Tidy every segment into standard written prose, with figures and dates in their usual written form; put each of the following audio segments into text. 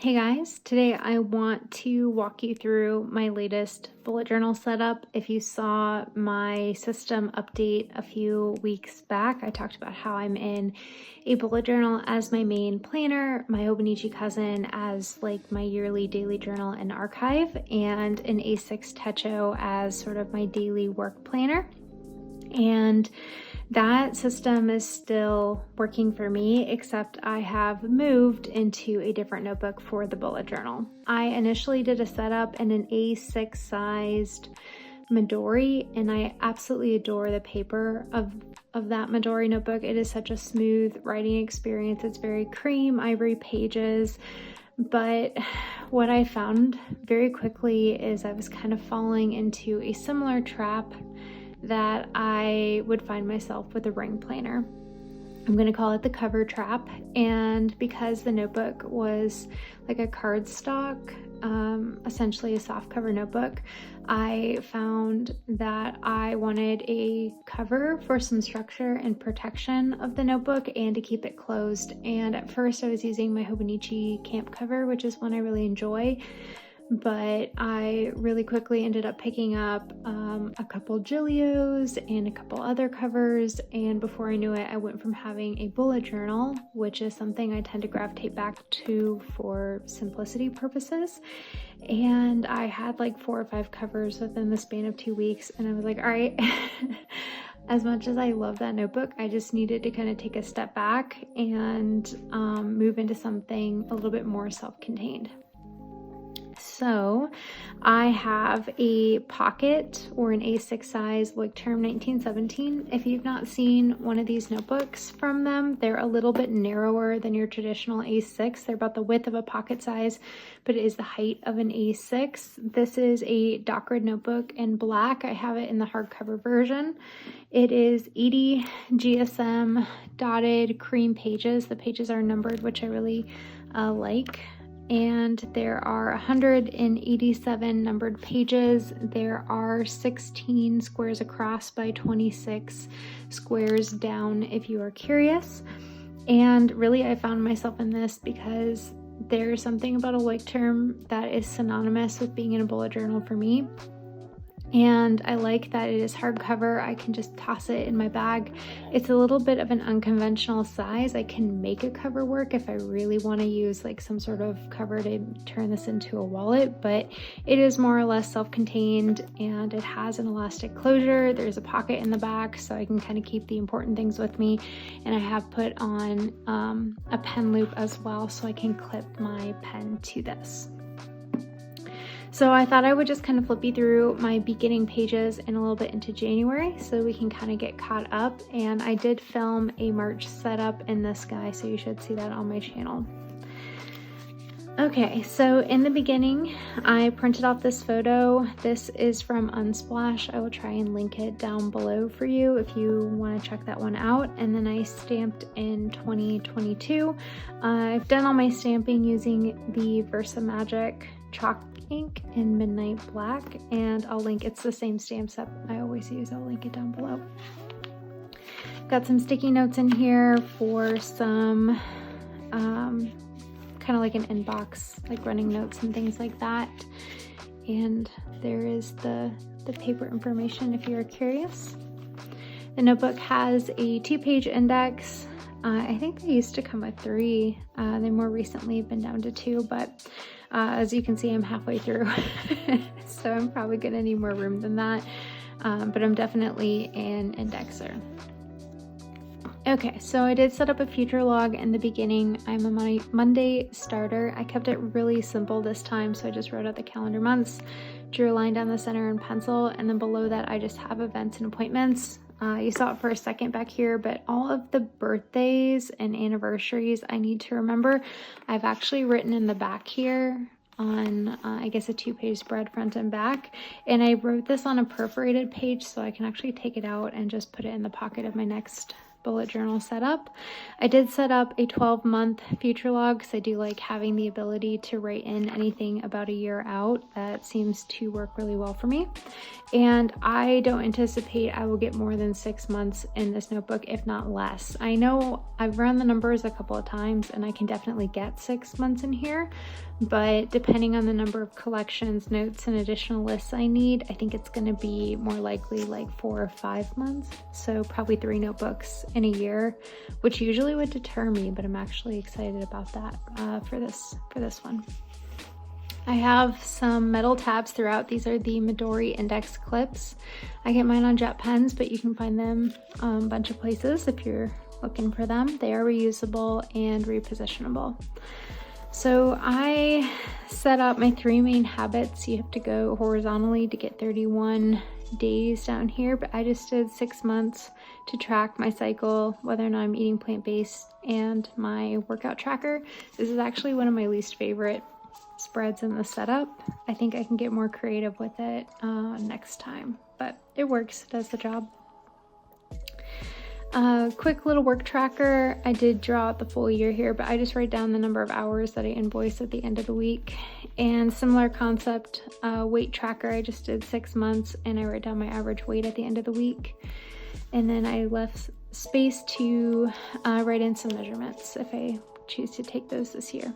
Hey guys, today I want to walk you through my latest bullet journal setup. If you saw my system update a few weeks back, I talked about how I'm in a bullet journal as my main planner, my Hobonichi cousin as like my yearly daily journal and archive, and an A6 Techo as sort of my daily work planner. And that system is still working for me, except I have moved into a different notebook for the bullet journal. I initially did a setup in an A6 sized Midori, and I absolutely adore the paper of that Midori notebook. It is such a smooth writing experience. It's very cream, ivory pages. But what I found very quickly is I was kind of falling into a similar trap that I would find myself with a ring planner. I'm going to call it the cover trap. And because the notebook was like a cardstock, essentially a soft cover notebook, I found that I wanted a cover for some structure and protection of the notebook and to keep it closed. And at first I was using my Hobonichi camp cover, which is one I really enjoy. But I really quickly ended up picking up a couple Gillios and a couple other covers, and before I knew it, I went from having a bullet journal, which is something I tend to gravitate back to for simplicity purposes, and I had like 4 or 5 covers within the span of 2 weeks, and I was like, all right, as much as I love that notebook, I just needed to kind of take a step back and move into something a little bit more self-contained. So I have a pocket or an A6 size Leuchtturm 1917. If you've not seen one of these notebooks from them, they're a little bit narrower than your traditional A6. They're about the width of a pocket size, but it is the height of an A6. This is a dock grid notebook in black. I have it in the hardcover version. It is 80 GSM dotted cream pages. The pages are numbered, which I really like. And there are 187 numbered pages. There are 16 squares across by 26 squares down if you are curious. And really I found myself in this because there's something about a Leuchtturm that is synonymous with being in a bullet journal for me. And I like that it is hardcover. I can just toss it in my bag. It's a little bit of an unconventional size. I can make a cover work if I really want to use like some sort of cover to turn this into a wallet, but it is more or less self-contained and it has an elastic closure. There's a pocket in the back so I can kind of keep the important things with me. And I have put on a pen loop as well so I can clip my pen to this. So I thought I would just kind of flip you through my beginning pages and a little bit into January so we can kind of get caught up. And I did film a March setup in this guy, so you should see that on my channel. Okay, so in the beginning, I printed off this photo. This is from Unsplash. I will try and link it down below for you if you want to check that one out. And then I stamped in 2022. I've done all my stamping using the VersaMagic chalk ink in Midnight Black, and I'll link, it's the same stamp set I always use. I'll link it down below. Got some sticky notes in here for some kind of like an inbox, like running notes and things like that. And there is the paper information if you're curious. The notebook has a 2-page index. I think they used to come with 3. They more recently have been down to 2, but as you can see, I'm halfway through, so I'm probably gonna need more room than that, but I'm definitely an indexer. Okay, so I did set up a future log in the beginning. I'm a Monday starter. I kept it really simple this time, so I just wrote out the calendar months, drew a line down the center in pencil, and then below that I just have events and appointments. You saw it for a second back here, but all of the birthdays and anniversaries I need to remember, I've actually written in the back here on, I guess, a 2-page spread front and back. And I wrote this on a perforated page so I can actually take it out and just put it in the pocket of my next bullet journal setup. I did set up a 12-month future log because I do like having the ability to write in anything about a year out. That seems to work really well for me. And I don't anticipate I will get more than 6 months in this notebook, if not less. I know I've run the numbers a couple of times and I can definitely get 6 months in here, but depending on the number of collections, notes, and additional lists I need, I think it's going to be more likely like 4 or 5 months. So probably 3 notebooks in a year, which usually would deter me, but I'm actually excited about that for this one. I have some metal tabs throughout. These are the Midori index clips. I get mine on Jet Pens, but you can find them a bunch of places if you're looking for them. They are reusable and repositionable. So I set up my 3 main habits. You have to go horizontally to get 31 days down here, but I just did 6 months to track my cycle, whether or not I'm eating plant-based, and my workout tracker. This is actually one of my least favorite spreads in the setup. I think I can get more creative with it next time, but it works, it does the job. Quick little work tracker. I did draw out the full year here, but I just write down the number of hours that I invoice at the end of the week. And similar concept, weight tracker. I just did 6 months and I write down my average weight at the end of the week. And then I left space to write in some measurements if I choose to take those this year.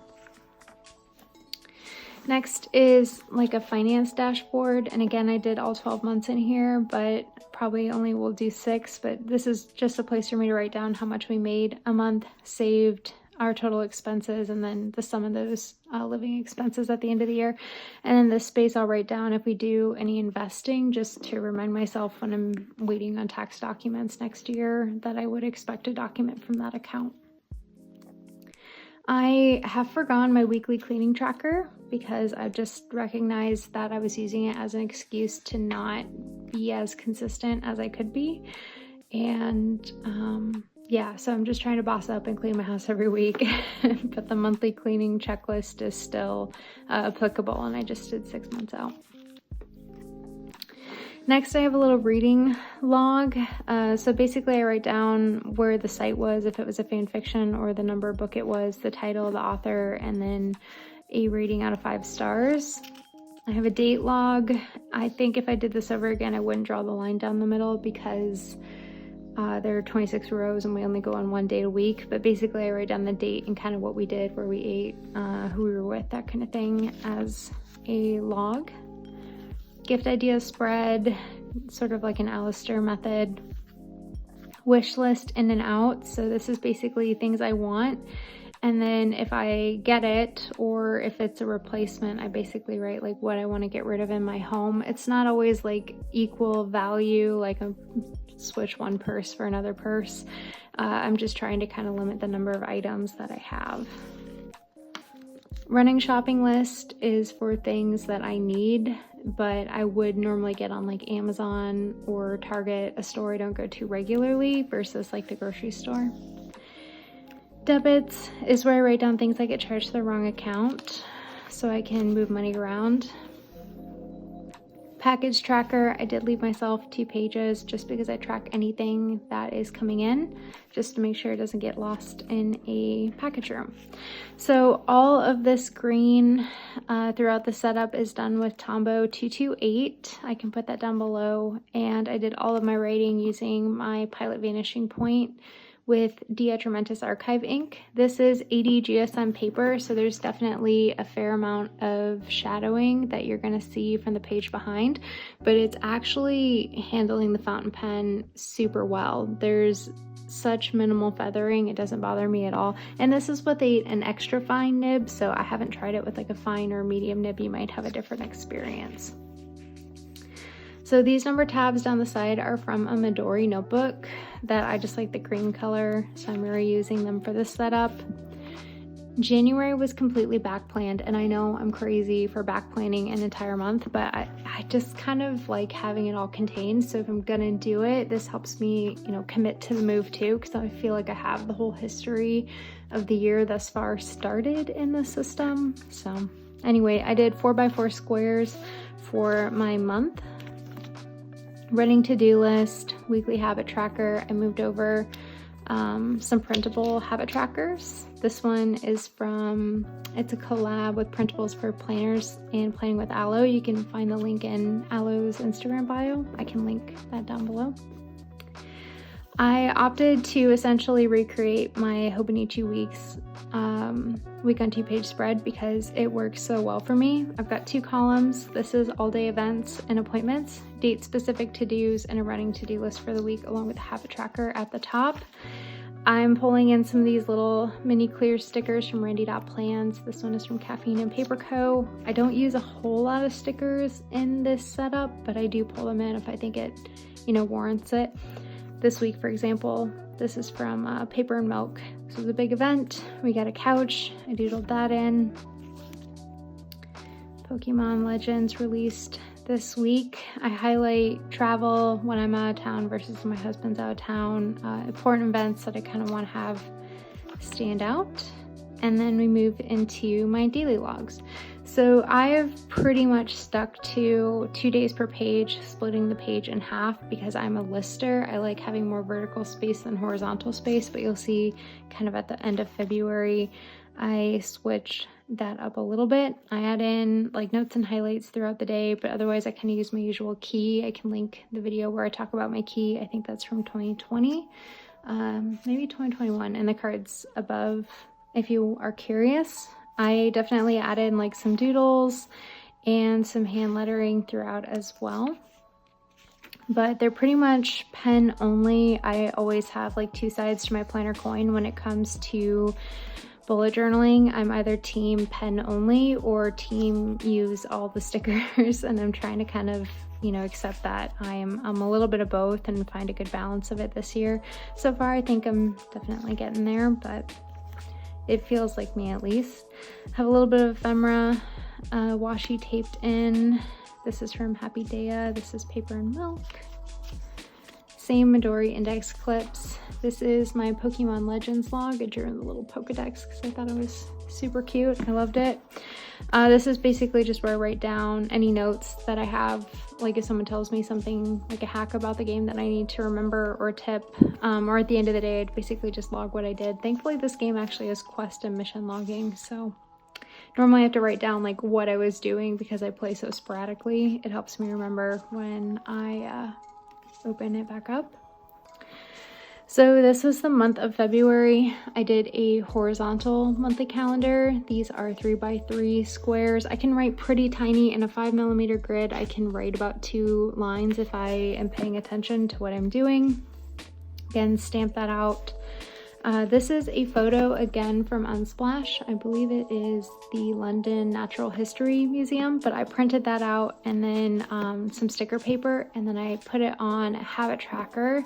Next is like a finance dashboard. And again, I did all 12 months in here, but probably only will do 6. But this is just a place for me to write down how much we made a month, saved, our total expenses, and then the sum of those living expenses at the end of the year. And in this space, I'll write down if we do any investing, just to remind myself when I'm waiting on tax documents next year that I would expect a document from that account. I have forgone my weekly cleaning tracker because I've just recognized that I was using it as an excuse to not be as consistent as I could be. And yeah, so I'm just trying to boss up and clean my house every week, but the monthly cleaning checklist is still applicable, and I just did 6 months out. Next, I have a little reading log. So basically I write down where the site was, if it was a fan fiction, or the number of book it was, the title, the author, and then a rating out of 5 stars. I have a date log. I think if I did this over again, I wouldn't draw the line down the middle because there are 26 rows and we only go on 1 date a week. But basically I write down the date and kind of what we did, where we ate, who we were with, that kind of thing, as a log. Gift idea spread, sort of like an Alistair method. Wish list in and out. So this is basically things I want. And then if I get it, or if it's a replacement, I basically write like what I want to get rid of in my home. It's not always like equal value, like a switch one purse for another purse. I'm just trying to kind of limit the number of items that I have. Running shopping list is for things that I need, but I would normally get on like Amazon or Target, a store I don't go to regularly, versus like the grocery store. Debits is where I write down things I get charged to the wrong account so I can move money around. Package tracker, I did leave myself 2 pages just because I track anything that is coming in, just to make sure it doesn't get lost in a package room. So all of this green throughout the setup is done with Tombow 228. I can put that down below. And I did all of my writing using my Pilot Vanishing point with Atramentis archive ink. This is 80 GSM paper, so there's definitely a fair amount of shadowing that you're gonna see from the page behind, but it's actually handling the fountain pen super well. There's such minimal feathering, it doesn't bother me at all. And this is with an extra fine nib, so I haven't tried it with like a fine or medium nib. You might have a different experience. So these number tabs down the side are from a Midori notebook that I just like the green color, so I'm reusing them for this setup. January was completely back planned, and I know I'm crazy for back planning an entire month, but I just kind of like having it all contained. So if I'm gonna do it, this helps me, commit to the move too, because I feel like I have the whole history of the year thus far started in the system. So anyway, I did 4x4 squares for my month. Running to-do list, weekly habit tracker. I moved over some printable habit trackers. This one is from, it's a collab with Printables for Planners and Planning with Aloe. You can find the link in Aloe's Instagram bio. I can link that down below. I opted to essentially recreate my Hobonichi Weeks week on 2-page spread because it works so well for me. I've got 2 columns. This is all day events and appointments, date specific to-dos, and a running to-do list for the week, along with a habit tracker at the top. I'm pulling in some of these little mini clear stickers from Randy.Plans. This one is from Caffeine and Paper Co. I don't use a whole lot of stickers in this setup, but I do pull them in if I think it, warrants it. This week, for example, this is from Paper and Milk. This was a big event. We got a couch. I doodled that in. Pokemon Legends released this week. I highlight travel when I'm out of town versus when my husband's out of town. Important events that I kind of want to have stand out. And then we move into my daily logs. So I have pretty much stuck to 2 days per page, splitting the page in half because I'm a lister. I like having more vertical space than horizontal space, but you'll see kind of at the end of February, I switched that up a little bit. I add in like notes and highlights throughout the day, but otherwise I kind of use my usual key. I can link the video where I talk about my key. I think that's from 2020, maybe 2021, and the cards above if you are curious. I definitely added like some doodles and some hand lettering throughout as well, but they're pretty much pen only. I always have like 2 sides to my planner coin when it comes to bullet journaling. I'm either team pen only or team use all the stickers, and I'm trying to kind of accept that I'm a little bit of both and find a good balance of it this year. So far I think I'm definitely getting there, but it feels like me at least. Have a little bit of ephemera washi taped in. This is from Happy Daya. This is Paper and Milk. Same Midori index clips. This is my Pokemon Legends log. I drew in the little Pokedex because I thought it was super cute. I loved it. This is basically just where I write down any notes that I have, like if someone tells me something like a hack about the game that I need to remember or tip, or at the end of the day, I'd basically just log what I did. Thankfully, this game actually has quest and mission logging, so normally I have to write down like what I was doing because I play so sporadically. It helps me remember when I open it back up. So this was the month of February. I did a horizontal monthly calendar. These are 3x3 squares. I can write pretty tiny in a 5mm grid. I can write about 2 lines if I am paying attention to what I'm doing. Again, stamp that out. This is a photo again from Unsplash. I believe it is the London Natural History Museum, but I printed that out and then some sticker paper, and then I put it on a habit tracker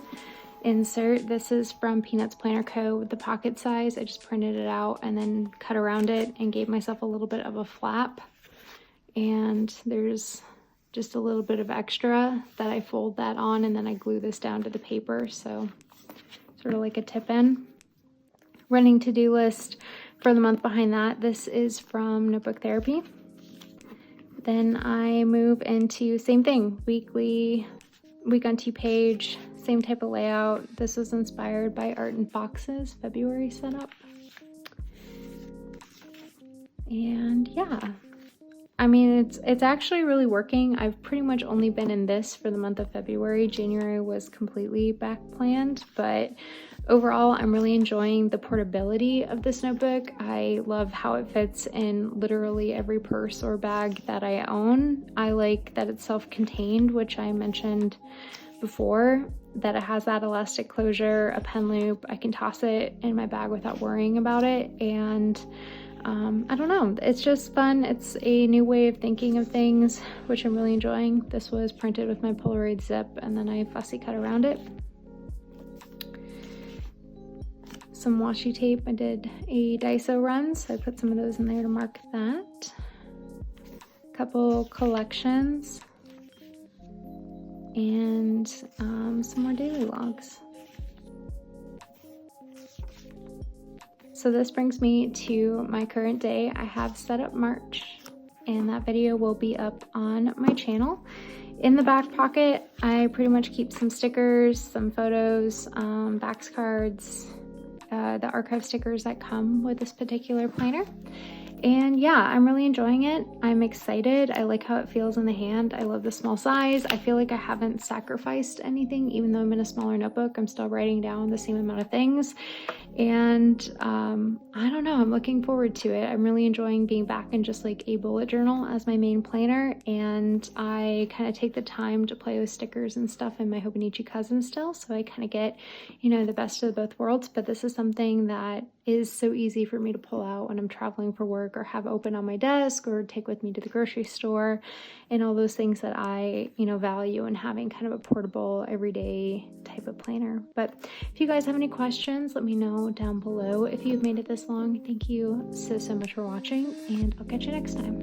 insert. This is from Peanuts Planner Co. with the pocket size. I just printed it out and then cut around it and gave myself a little bit of a flap. And there's just a little bit of extra that I fold that on, and then I glue this down to the paper. So sort of like a tip in. Running to-do list for the month behind that. This is from Notebook Therapy. Then I move into same thing, weekly, week on 2-page, same type of layout. This was inspired by Art in Boxes February setup. And yeah, I mean, it's actually really working. I've pretty much only been in this for the month of February. January was completely back planned, but overall, I'm really enjoying the portability of this notebook. I love how it fits in literally every purse or bag that I own. I like that it's self-contained, which I mentioned before, that it has that elastic closure, a pen loop. I can toss it in my bag without worrying about it. And I don't know, it's just fun. It's a new way of thinking of things, which I'm really enjoying. This was printed with my Polaroid zip, and then I fussy cut around it. Some washi tape. I did a Daiso run, so I put some of those in there to mark that. A couple collections, and some more daily logs. So this brings me to my current day. I have set up March, and that video will be up on my channel. In the back pocket, I pretty much keep some stickers, some photos, backs cards, the archive stickers that come with this particular planner. And yeah, I'm really enjoying it. I'm excited. I like how it feels in the hand. I love the small size. I feel like I haven't sacrificed anything. Even though I'm in a smaller notebook, I'm still writing down the same amount of things. And I don't know, I'm looking forward to it. I'm really enjoying being back in just like a bullet journal as my main planner. And I kind of take the time to play with stickers and stuff in my Hobonichi cousin still. So I kind of get, you know, the best of both worlds. But this is something that is so easy for me to pull out when I'm traveling for work or have open on my desk or take with me to the grocery store, and all those things that I, you know, value in having kind of a portable everyday type of planner. But if you guys have any questions, let me know down below. If you've made it this long, thank you so much for watching, and I'll catch you next time.